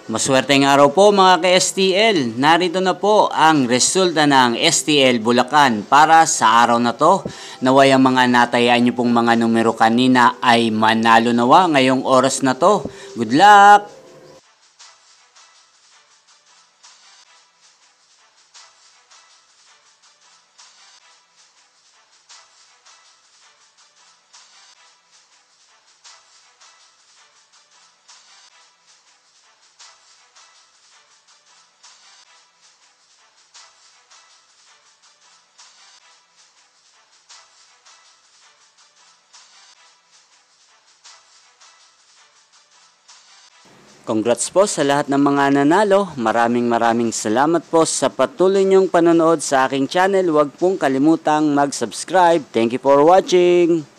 Maswerteng araw po mga ka-STL. Narito na po ang resulta ng STL Bulacan para sa araw na to. Naway ang mga natayaan nyo pong mga numero kanina ay manalo nawa ngayong oras na to. Good luck! Congrats po sa lahat ng mga nanalo. Maraming salamat po sa patuloy niyong panonood sa aking channel. Huwag pong kalimutang mag-subscribe. Thank you for watching!